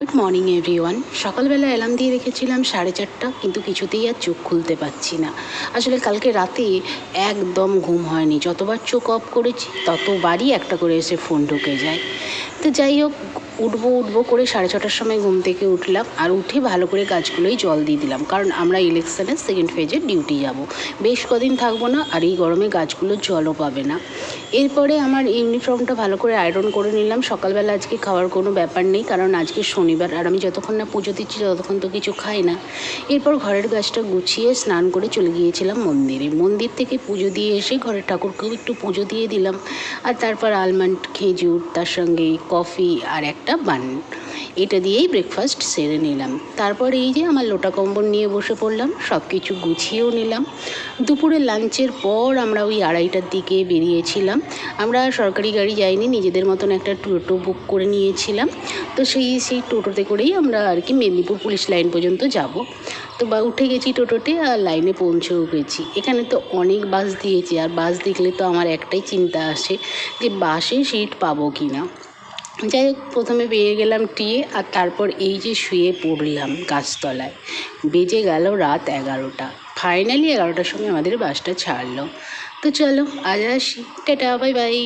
Good morning everyone. সকালবেলা alarm দিয়ে রেখেছিলাম 4:30, কিন্তু কিছুতেই আর চোখ খুলতে পারছি না। আসলে কালকে রাতে একদম ঘুম হয়নি, যতবার চোখ অফ করেছি ততবারই একটা করে এসে ফোন ঢুকে যায়। তো যাই হোক, উঠবো করে 6:30টার সময় ঘুম থেকে উঠলাম, আর উঠে ভালো করে গাছগুলোই জল দিয়ে দিলাম, কারণ আমরা ইলেকশনের সেকেন্ড ফেজে ডিউটি যাব, বেশ কদিন থাকবো না, আর এই গরমে গাছগুলো জলও পাবে না। এরপরে আমার ইউনিফর্মটা ভালো করে আয়রন করে নিলাম। সকালবেলা আজকে খাওয়ার কোনো ব্যাপার নেই, কারণ আজকে শনিবার, আর আমি যতক্ষণ না পুজো দিচ্ছি ততক্ষণ তো কিছু খাই না। এরপর ঘরের গাছটা গুছিয়ে স্নান করে চলে গিয়েছিলাম মন্দিরে। মন্দির থেকে পুজো দিয়ে এসে ঘরের ঠাকুরকেও একটু পুজো দিয়ে দিলাম, আর তারপর আলমন্ড, খেজুর, তার সঙ্গে কফি আর একটা বান, এটা দিয়েই ব্রেকফাস্ট সেরে নিলাম। তারপর এই যে আমার লোটা কম্বল নিয়ে বসে পড়লাম, সব কিছু গুছিয়েও নিলাম। দুপুরে লাঞ্চের পর আমরা ওই 2:30টার দিকে বেরিয়েছিলাম। আমরা সরকারি গাড়ি যাইনি, নিজেদের মতন একটা টোটো বুক করে নিয়েছিলাম। তো সেই টোটোতে করেই আমরা আর কি মেদিনীপুর পুলিশ লাইন পর্যন্ত যাব। তো উঠে গেছি টোটোতে, আর লাইনে পৌঁছেও গেছি। এখানে তো অনেক বাস দিয়েছে, আর বাস দেখলে তো আমার একটাই চিন্তা আসে যে বাসে সিট পাবো কি না। যাই হোক, প্রথমে পেয়ে গেলাম টিয়ে, আর তারপর এই যে শুয়ে পড়লাম গাছতলায়। বেজে গেল রাত 11টা। ফাইনালি 11টার সময় আমাদের বাসটা ছাড়লো। তো চলো, আজ আসি, টাটা, বাই বাই।